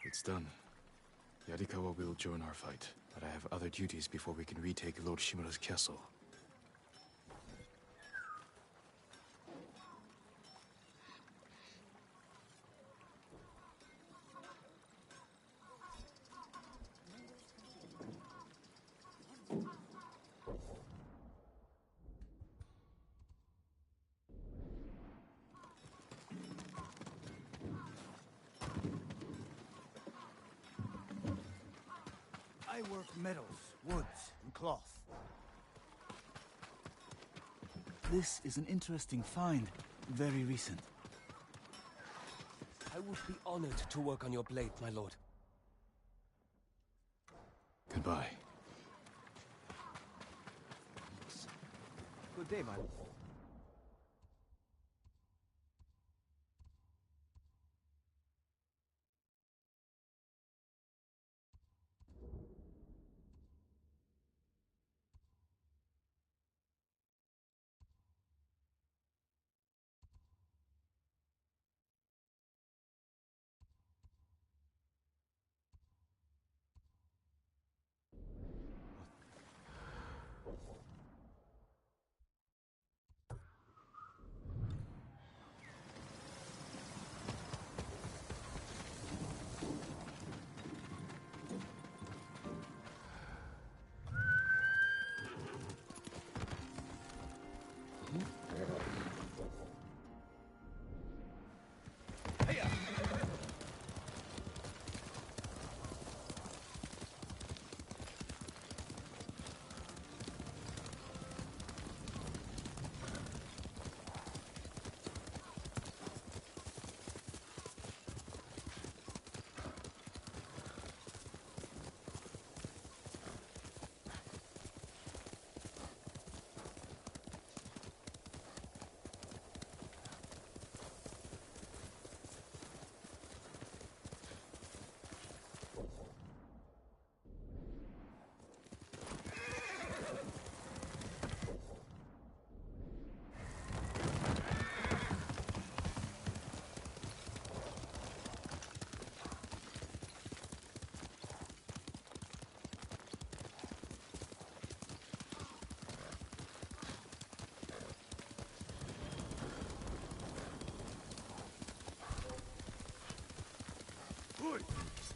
It's done. Yarikawa will join our fight, but I have other duties before we can retake Lord Shimura's castle. I work metals, woods, and cloth. This is an interesting find. Very recent. I would be honored to work on your blade, my lord. Goodbye. Good day, my lord.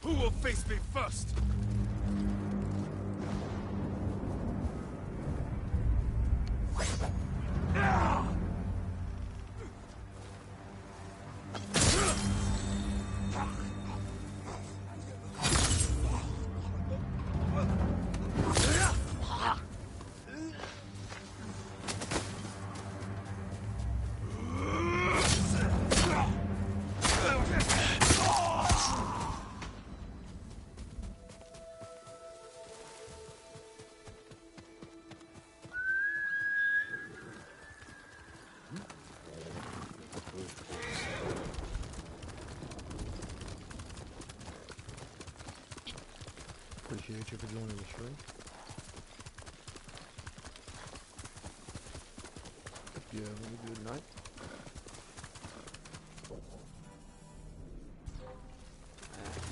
Who will face me first? Appreciate you for joining the stream. Hope you have a good night.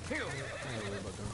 Don't worry about that.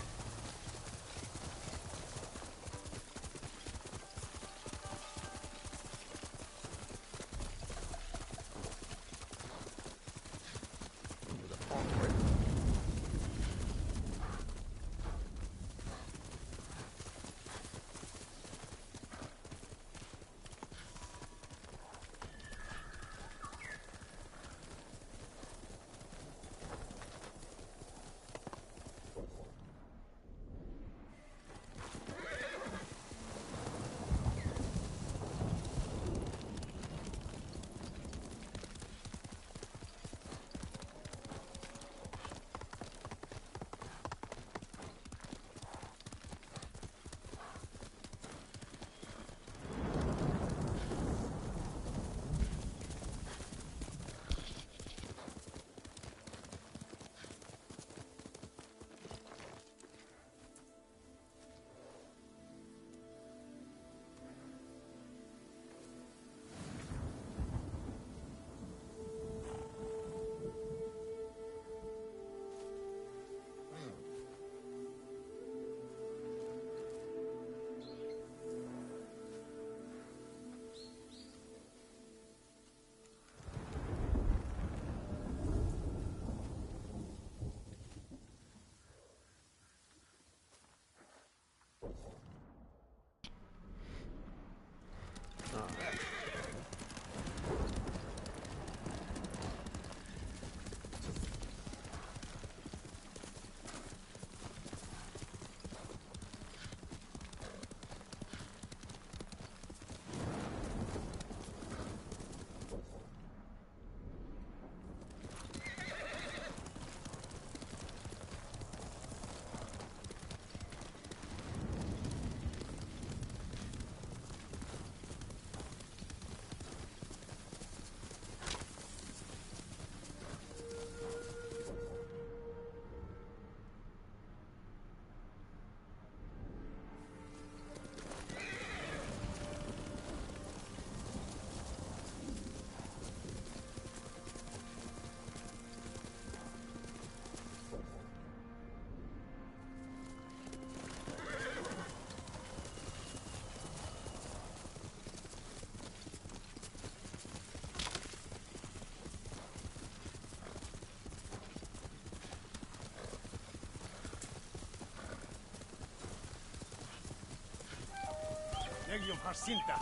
Regium Harsinta.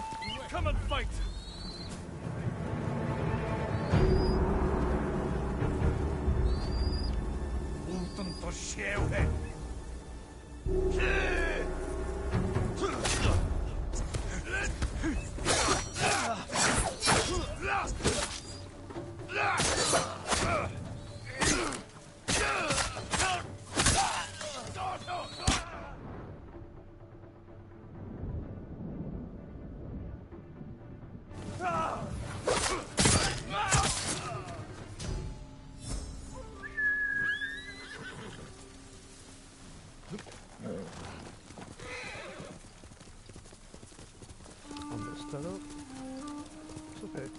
Come and fight! Wunton to Sheuhe! I messed that up. It's okay.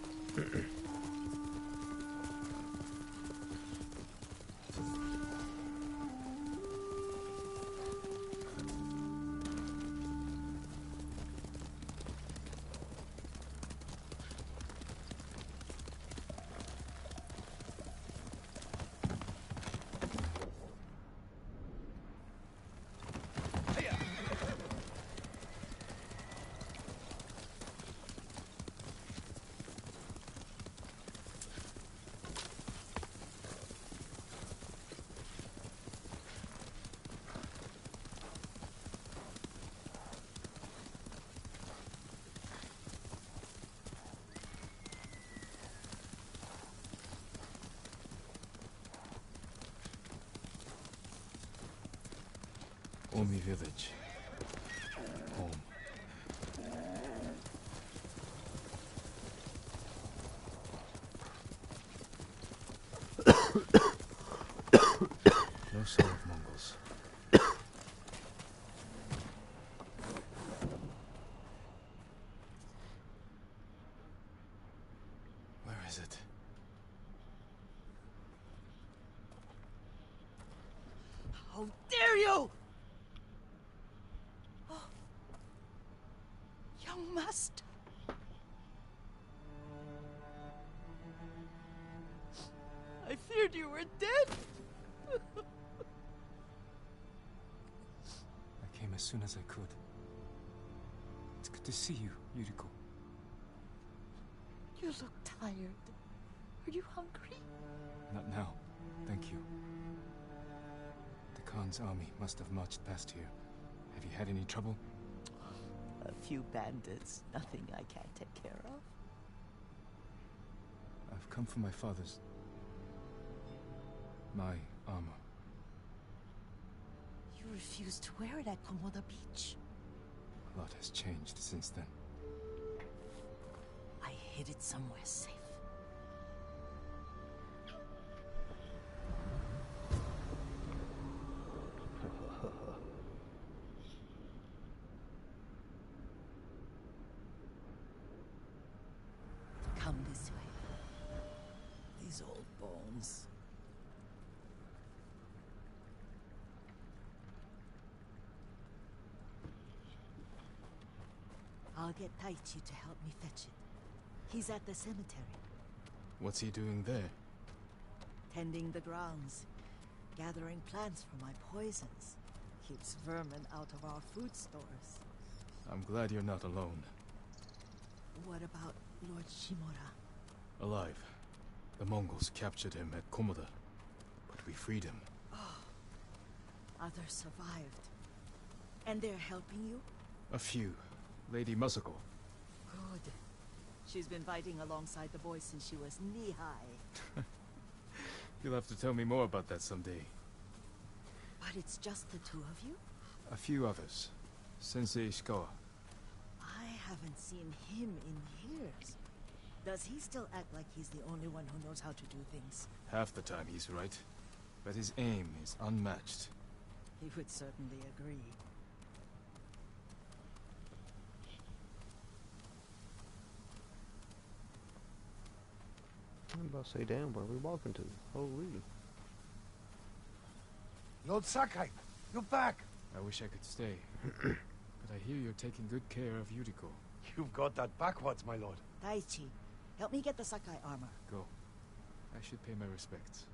Omi village. Home. No sign of Mongols. Where is it? How dare you! Oh. Young master. I feared you were dead. I came as soon as I could. It's good to see you, Yuriko. You look tired. Are you hungry? Not now. Thank you. The Khan's army must have marched past here. Have you had any trouble? A few bandits. Nothing I can't take care of. I've come for my father's... my armor. You refused to wear it at Komoda Beach. A lot has changed since then. I hid it somewhere safe. Come this way. These old bones. I'll get Taichi to help me fetch it. He's at the cemetery, What's he doing there? tending the grounds, gathering plants for my poisons. Keeps vermin out of our food stores. I'm glad you're not alone. What about Lord Shimura? Alive. The Mongols captured him at Komoda, but we freed him. Others survived. And they're helping you? A few. Lady Masako. Good. She's been fighting alongside the boys since she was knee-high. You'll have to tell me more about that someday. But it's just the two of you? A few others. Sensei Ishikawa. I haven't seen him in years. Does he still act like he's the only one who knows how to do things? Half the time he's right. But his aim is unmatched. He would certainly agree. I'm about to say, damn, where are we walking to? Holy. Lord Sakai, you're back! I wish I could stay. But I hear you're taking good care of Yuriko. You've got that backwards, my lord. Taichi, help me get the Sakai armor. Go. I should pay my respects.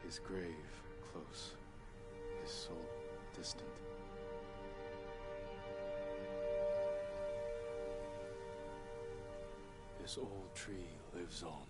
His grave close, his soul distant. This old tree lives on.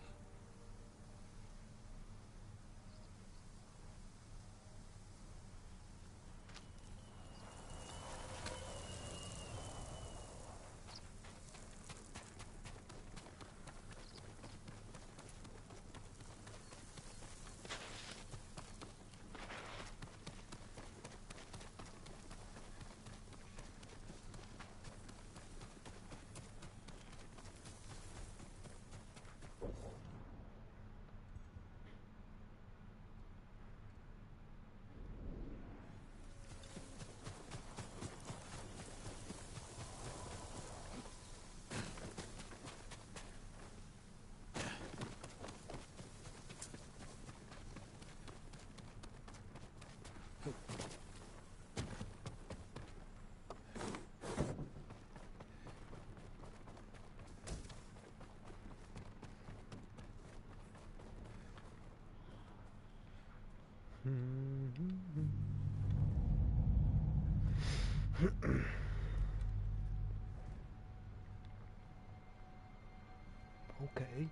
Okay.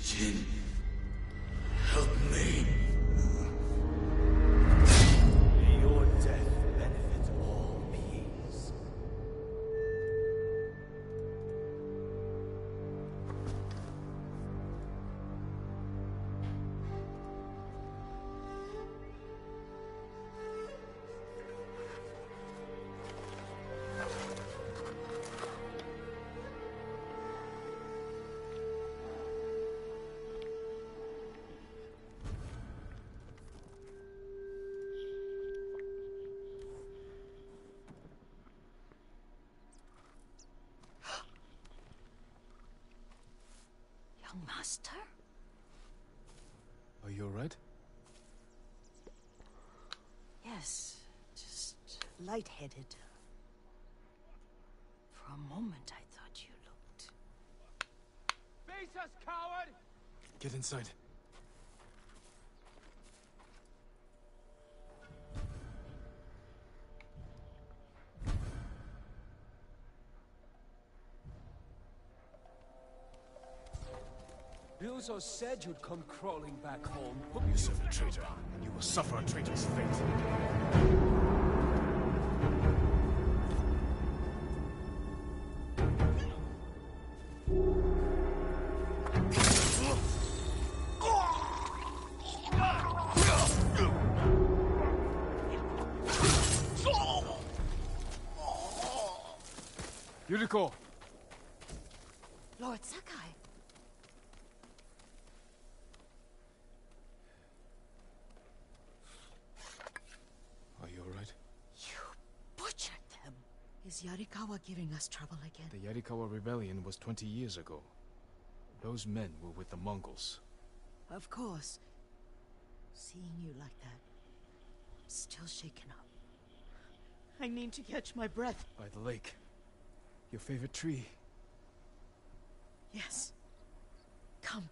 Jin, help me. May your death benefit all beings. Young master? Are you alright? Yes, just lightheaded. For a moment I thought you looked... Face us, coward! Get inside. Ryuzo said you'd come crawling back home. You serve a traitor, and you will suffer a traitor's fate. Yuriko! Lord Sakai! Are you alright? You butchered them! Is Yarikawa giving us trouble again? The Yarikawa rebellion was 20 years ago. Those men were with the Mongols. Of course. Seeing you like that, I'm still shaken up. I need to catch my breath. By the lake. Your favorite tree. Yes. Come.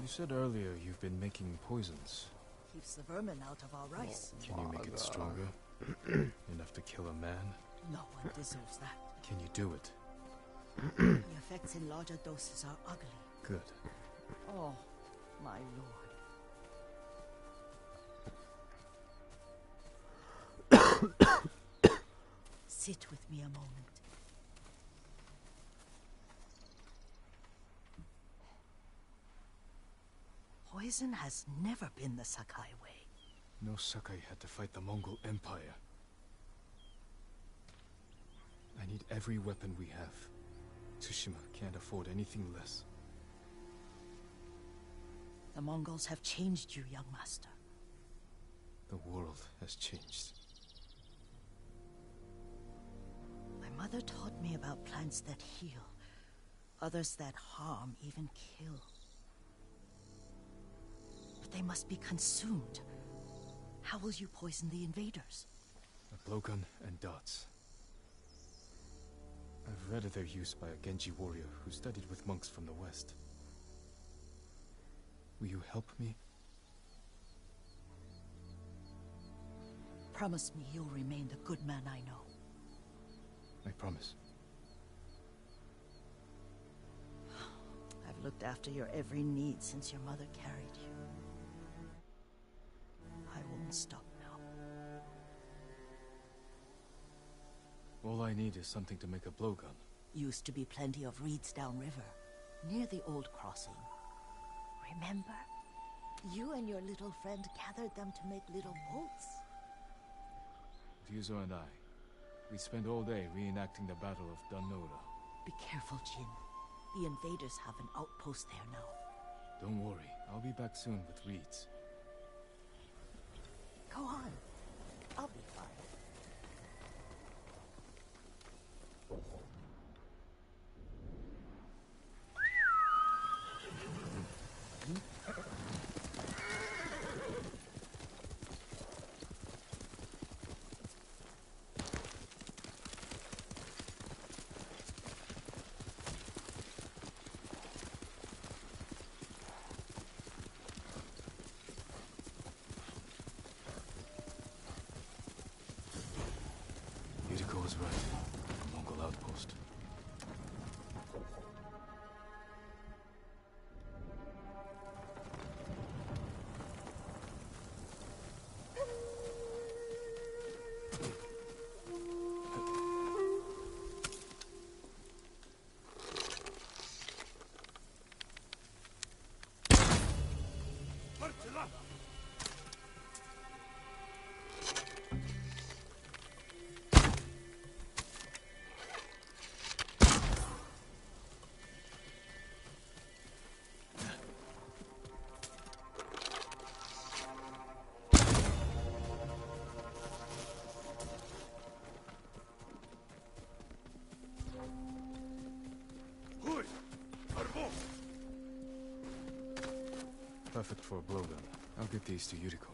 You said earlier you've been making poisons. Keeps the vermin out of our rice. Can you make it stronger? Enough to kill a man? No one deserves that. Can you do it? The effects in larger doses are ugly. Good. Oh, my lord. Sit with me a moment. Poison has never been the Sakai way. No Sakai had to fight the Mongol Empire. I need every weapon we have. Tsushima can't afford anything less. The Mongols have changed you, young master. The world has changed. My mother taught me about plants that heal, others that harm, even kill. But they must be consumed. How will you poison the invaders? A blowgun and dots. I've read of their use by a Genji warrior who studied with monks from the west. Will you help me? Promise me you'll remain the good man I know. I promise. I've looked after your every need since your mother carried you. I won't stop now. All I need is something to make a blowgun. Used to be plenty of reeds downriver, near the old crossing. Remember? You and your little friend gathered them to make little boats. Ryuzo and I, we spent all day reenacting the Battle of Danora. Be careful, Jin. The invaders have an outpost there now. Don't worry, I'll be back soon with reeds. Go on. I'll be fine. Yuriko was right. A Mongol outpost. Perfect for a blowgun. I'll get these to Yuriko.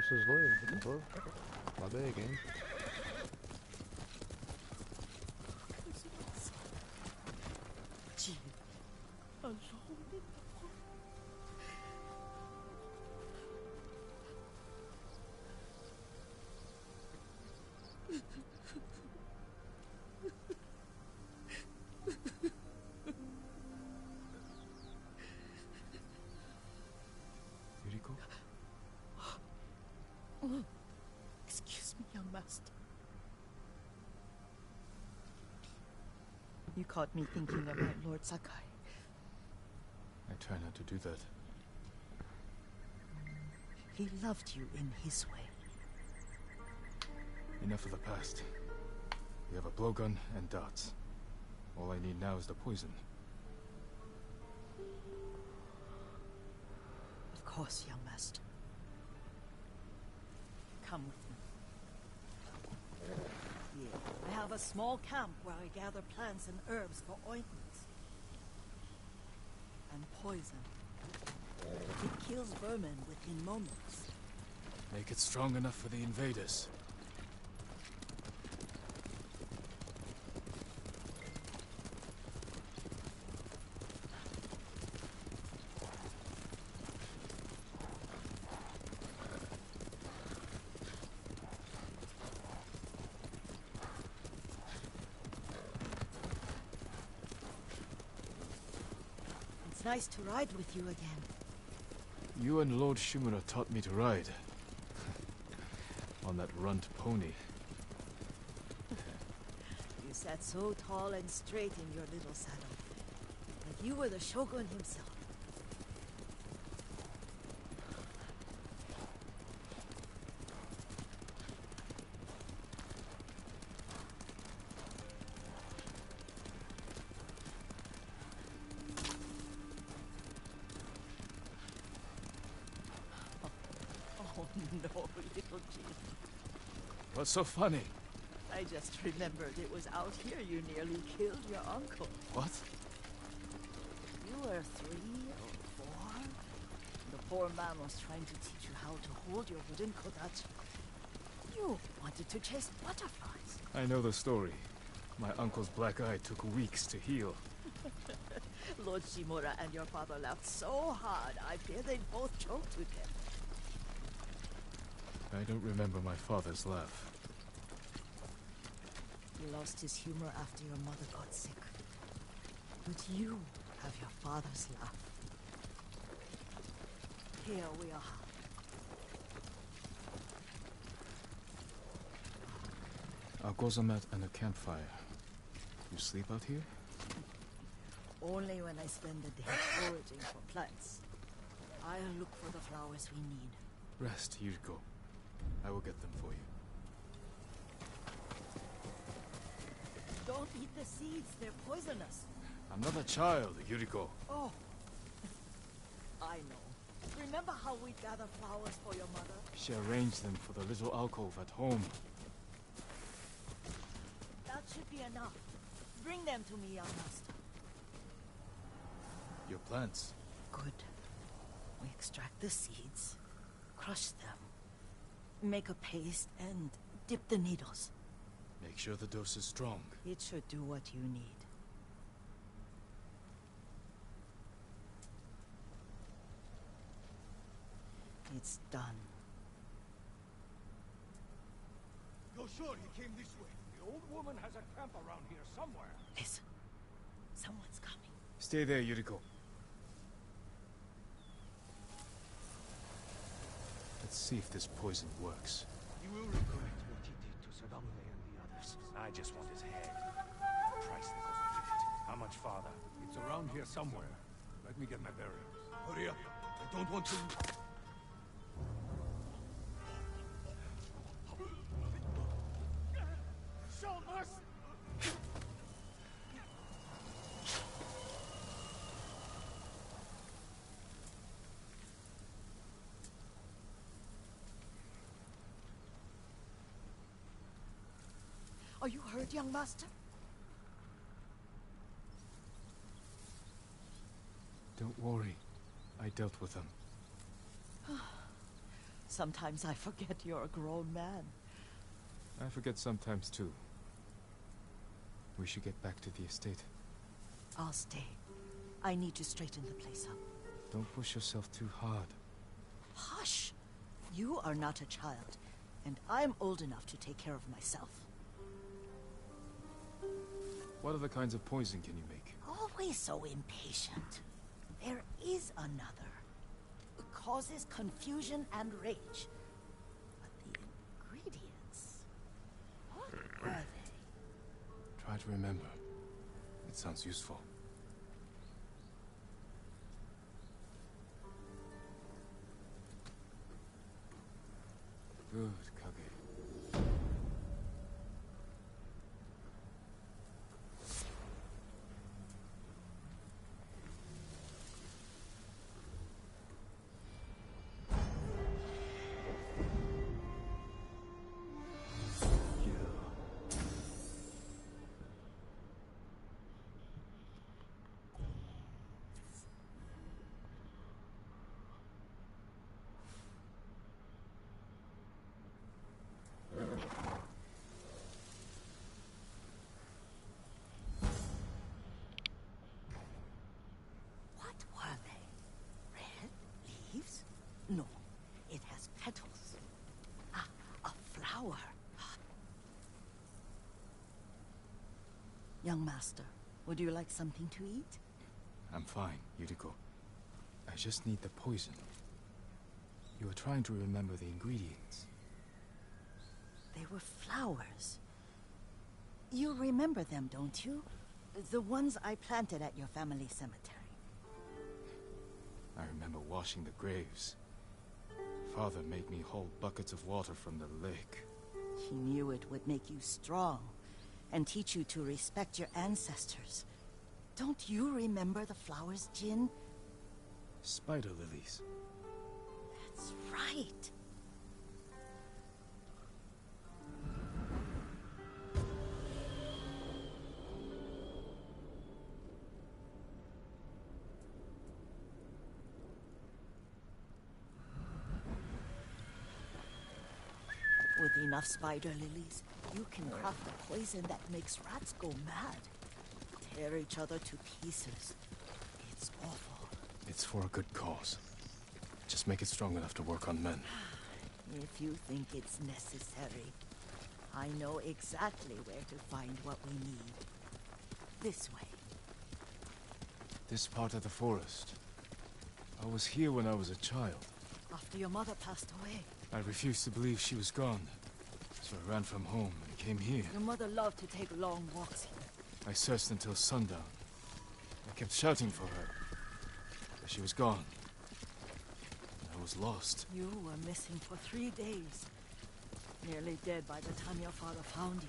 lost his leg. What the fuck? My bad, game. Yuriko? Excuse me, young master. You caught me thinking about Lord Sakai. I try not to do that. He loved you in his way. Enough of the past. We have a blowgun and darts. All I need now is the poison. Of course, young master. Come with me. Here, I have a small camp where I gather plants and herbs for ointments. And poison. It kills vermin within moments. Make it strong enough for the invaders. It's nice to ride with you again. You and Lord Shimura taught me to ride. On that runt pony. You sat so tall and straight in your little saddle. Like you were the shogun himself. Oh no, little Jin. What's so funny? I just remembered it was out here you nearly killed your uncle. What? You were 3 or 4. The poor man was trying to teach you how to hold your wooden kodachi. You wanted to chase butterflies. I know the story. My uncle's black eye took weeks to heal. Lord Shimura and your father laughed so hard, I fear they both choked to death. I don't remember my father's laugh. He lost his humor after your mother got sick. But you have your father's laugh. Here we are. A gozamat and a campfire. You sleep out here? Only when I spend the day foraging for plants. I'll look for the flowers we need. Rest, Yuriko. I will get them for you. Don't eat the seeds, they're poisonous. I'm not a child, Yuriko. Oh, I know. Remember how we'd gather flowers for your mother? She arranged them for the little alcove at home. That should be enough. Bring them to me, young master. Your plants. Good. We extract the seeds, crush them, make a paste, and dip the needles. Make sure the dose is strong. It should do what you need. It's done. You're sure he came this way? The old woman has a camp around here somewhere. Listen. Someone's coming. Stay there, Yuriko. Let's see if this poison works. You will regret what he did to Sadame and the others. I just want his head. The price that goes with it. How much farther? It's around here somewhere. Let me get my bearings. Hurry up. I don't want to... Show mercy! Are you hurt, young master? Don't worry. I dealt with them. Sometimes I forget you're a grown man. I forget sometimes too. We should get back to the estate. I'll stay. I need to straighten the place up. Don't push yourself too hard. Hush! You are not a child, and I'm old enough to take care of myself. What other kinds of poison can you make? Always so impatient. There is another. It causes confusion and rage. But the ingredients... What were they? Try to remember. It sounds useful. Good, Kage. What were they? Red leaves? No, it has petals. Ah, a flower. Young master, would you like something to eat? I'm fine, Yuriko. I just need the poison. You were trying to remember the ingredients. They were flowers. You remember them, don't you? The ones I planted at your family cemetery. I remember washing the graves. Father made me hold buckets of water from the lake. He knew it would make you strong and teach you to respect your ancestors. Don't you remember the flowers, Jin? Spider lilies. That's right. With enough spider lilies, you can craft a poison that makes rats go mad. Tear each other to pieces. It's awful. It's for a good cause. Just make it strong enough to work on men. If you think it's necessary, I know exactly where to find what we need. This way. This part of the forest. I was here when I was a child. After your mother passed away. I refused to believe she was gone. So I ran from home and came here. Your mother loved to take long walks here. I searched until sundown. I kept shouting for her. But she was gone. And I was lost. You were missing for 3 days. Nearly dead by the time your father found you.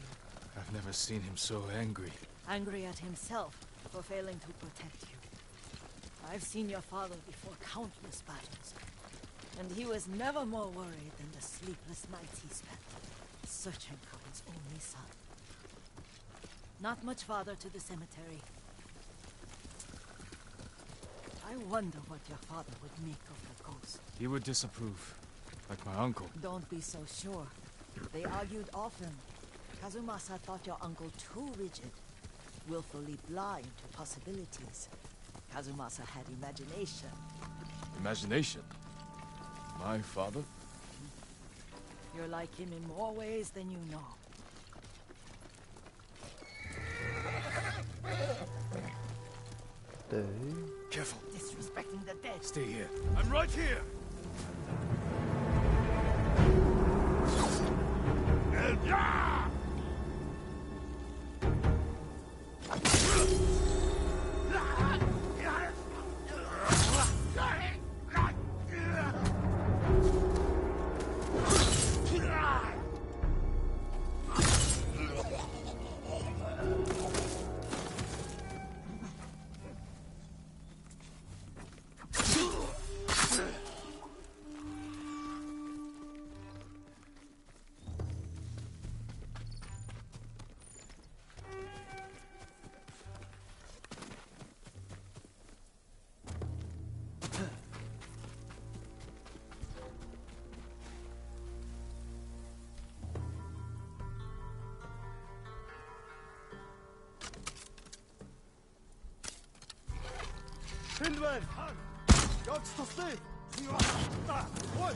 I've never seen him so angry. Angry at himself for failing to protect you. I've seen your father before countless battles. And he was never more worried than the sleepless nights he spent searching for his only son. Not much farther to the cemetery. I wonder what your father would make of the ghost. He would disapprove, like my uncle. Don't be so sure. They argued often. Kazumasa thought your uncle too rigid, willfully blind to possibilities. Kazumasa had imagination. Imagination? My father? You're like him in more ways than you know. Careful. Disrespecting the dead. Stay here. I'm right here! Hindman! Dogs to sleep! One!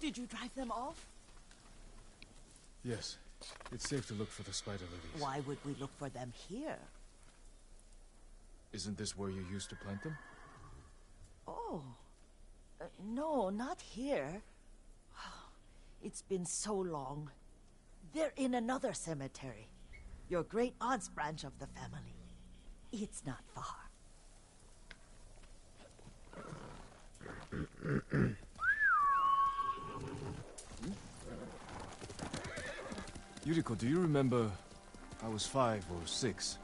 Did you drive them off? Yes. It's safe to look for the spider lilies. Why would we look for them here? Isn't this where you used to plant them? Oh. No, not here. It's been so long. They're in another cemetery. Your great-aunt's branch of the family. It's not far. Yuriko, do you remember... I was 5 or 6.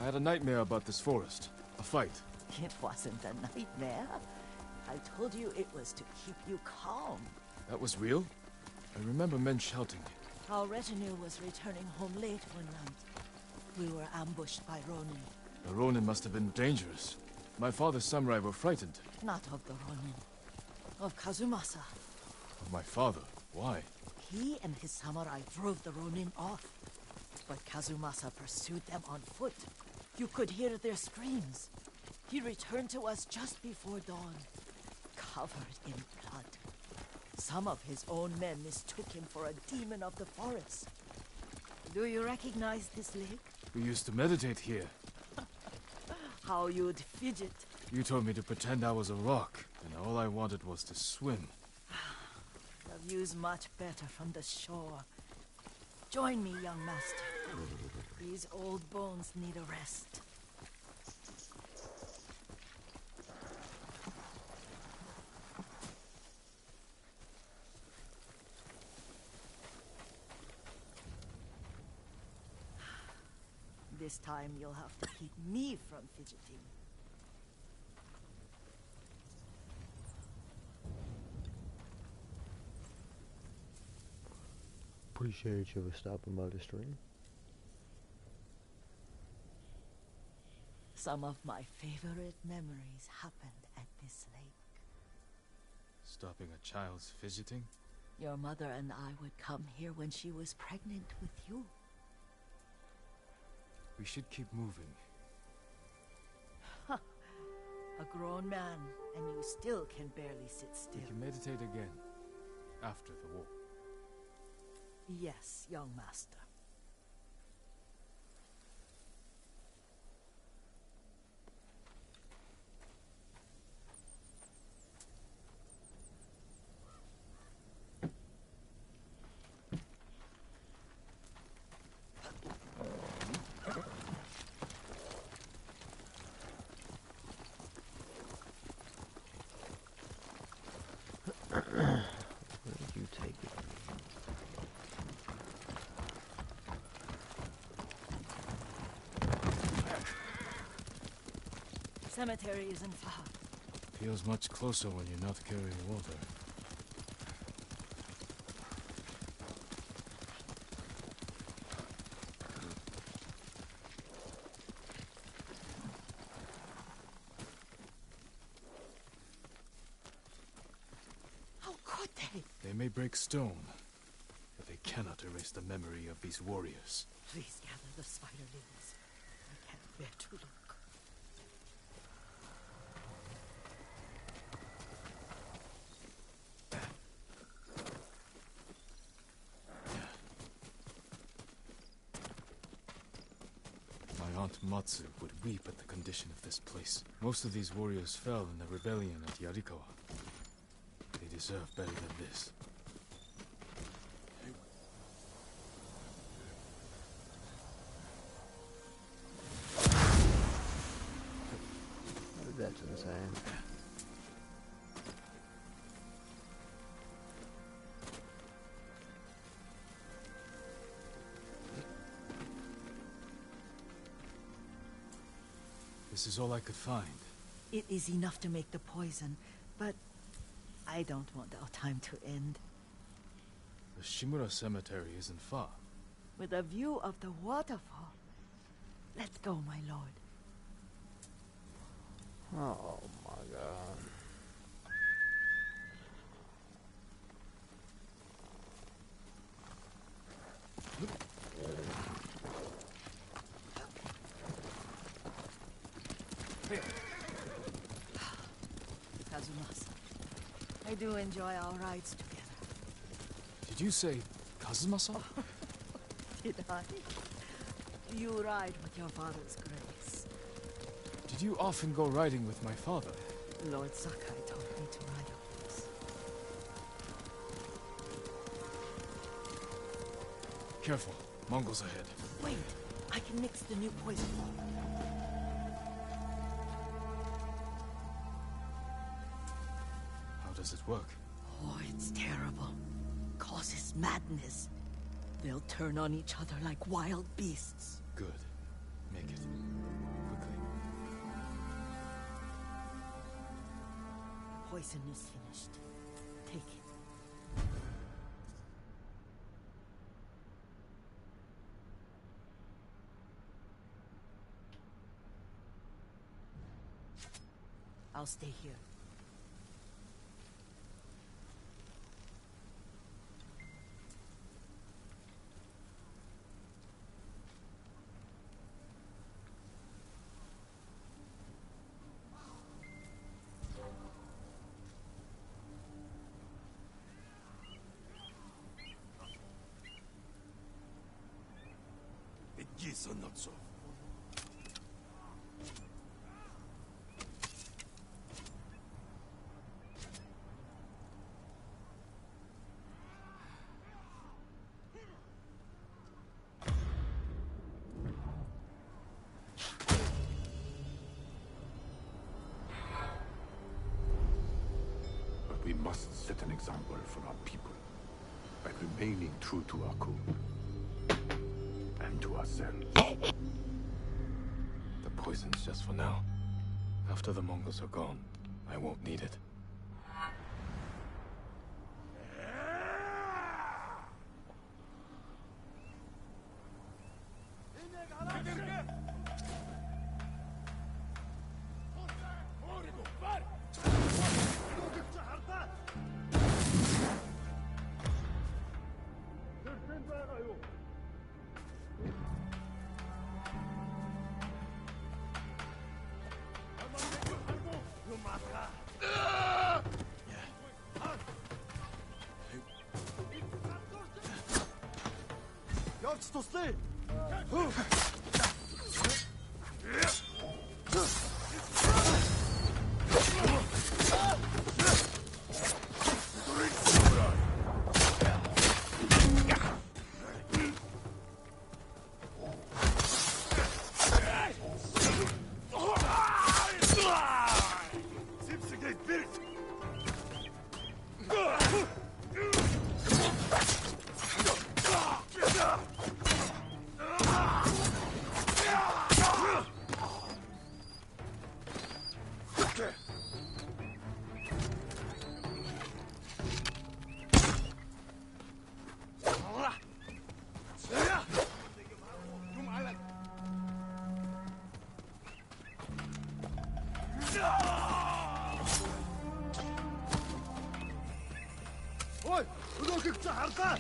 I had a nightmare about this forest. A fight. It wasn't a nightmare. I told you it was to keep you calm. That was real? I remember men shouting. Our retinue was returning home late one night. We were ambushed by Ronin. The Ronin must have been dangerous. My father's samurai were frightened. Not of the Ronin. Of Kazumasa. Of my father? Why? He and his samurai drove the Ronin off. But Kazumasa pursued them on foot. You could hear their screams. He returned to us just before dawn, covered in blood. Some of his own men mistook him for a demon of the forest. Do you recognize this lake? We used to meditate here. How you'd fidget. You told me to pretend I was a rock, and all I wanted was to swim. The view's much better from the shore. Join me, young master. These old bones need a rest. This time you'll have to keep me from fidgeting. Appreciate you for stopping by the stream. Some of my favorite memories happened at this lake. Stopping a child's fidgeting? Your mother and I would come here when she was pregnant with you. We should keep moving. A grown man, and you still can barely sit still. We can meditate again, after the war. Yes, young master. Where did you take it? cemetery isn't far. Feels much closer when you're not carrying water. How could they? They may break stone, but they cannot erase the memory of these warriors. Please gather the spider lilies. I can't bear to look. My aunt Matsu would weep at the condition of this place. Most of these warriors fell in the rebellion at Yarikawa. They deserve better than this. That's insane. This is all I could find. It is enough to make the poison, but I don't want our time to end. The Shimura cemetery isn't far. With a view of the waterfall. Let's go, my lord. Oh my god. Kazumasa, I do enjoy our rides together. Did you say Kazumasa? Did I? You ride with your father's grace. Did you often go riding with my father? Lord Sakai taught me to ride a horse. Careful. Mongols ahead. Wait, I can mix the new poison. How does it work? Oh, it's terrible. Causes madness. They'll turn on each other like wild beasts. Good. Make it. Quickly. Poison is finished. Take it. I'll stay here. Geese are not so. But we must set an example for our people by remaining true to our code. And to ourselves. The poison's just for now. After the Mongols are gone, I won't need it. Ой, өнөөхийг чи харлаа.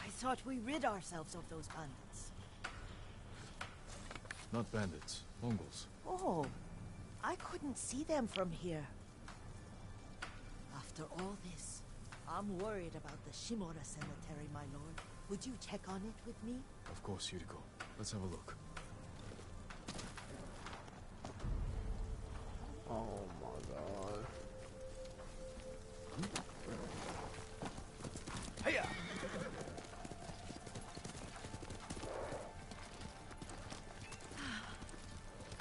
I thought we rid ourselves of those bandits. Not bandits, Mongols. Oh, I couldn't see them from here. After all this, I'm worried about the Shimura cemetery, my lord. Would you check on it with me? Of course, Yuriko. Let's have a look. Oh my god. Hiya!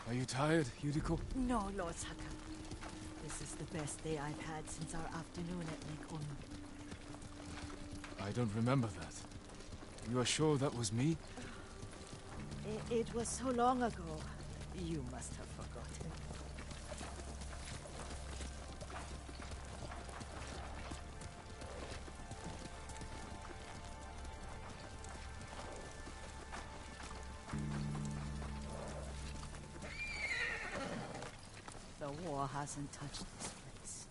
Are you tired, Yuriko? No, Lord Saka. This is the best day I've had since our afternoon at Lake Onu. I don't remember that. You are sure that was me? It was so long ago. You must have forgotten. The war hasn't touched this place.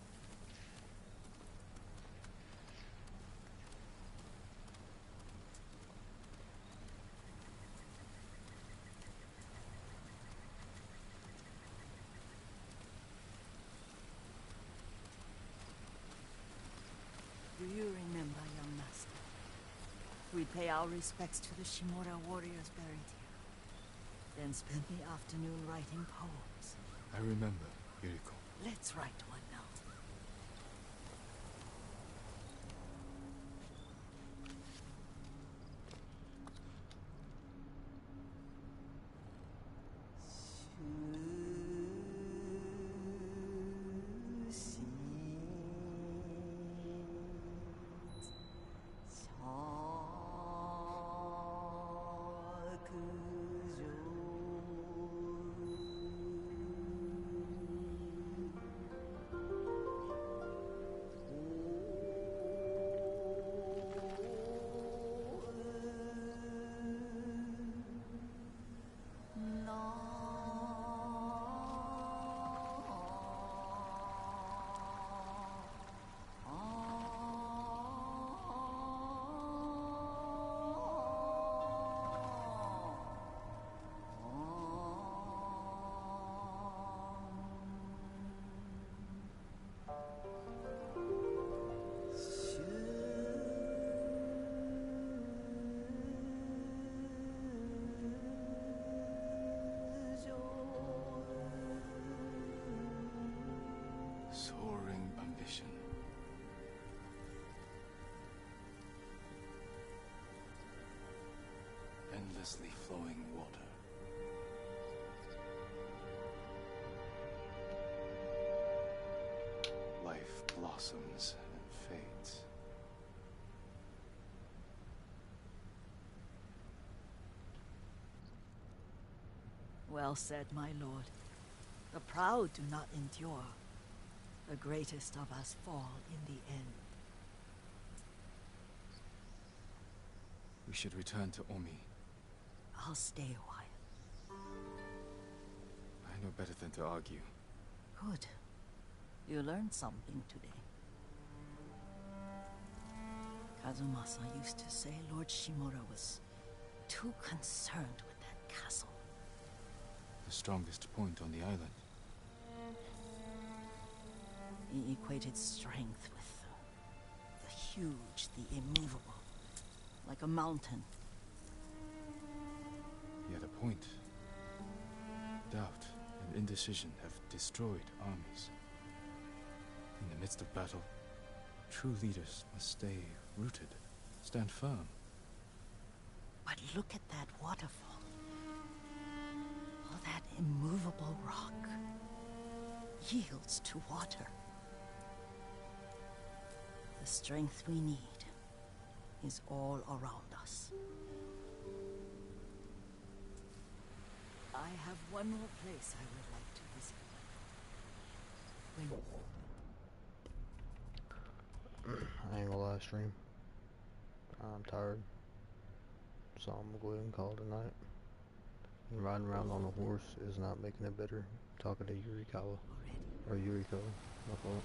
Do you remember, young master? We pay our respects to the Shimura warriors buried here. Then spend the afternoon writing poems. I remember, Yuriko. Let's write one now. Soaring ambition. Endlessly flowing water. Life blossoms and fades. Well said, my lord. The proud do not endure. The greatest of us fall in the end. We should return to Omi. I'll stay a while. I know better than to argue. Good. You learned something today. Kazumasa used to say Lord Shimura was too concerned with that castle. the strongest point on the island. He equated strength with the huge, the immovable, like a mountain. He had a point. Doubt and indecision have destroyed armies. In the midst of battle, true leaders must stay rooted, stand firm. But look at that waterfall. All that immovable rock yields to water. The strength we need is all around us. I have one more place I would like to visit. I ain't gonna live stream. I'm tired. So I'm gonna go ahead and call it a night. And riding around on a horse is not making it better. Talking to Yurikawa. Or Yuriko. My fault.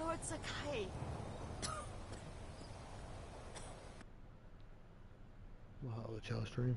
Lord Sakai. We'll holler at y'all stream.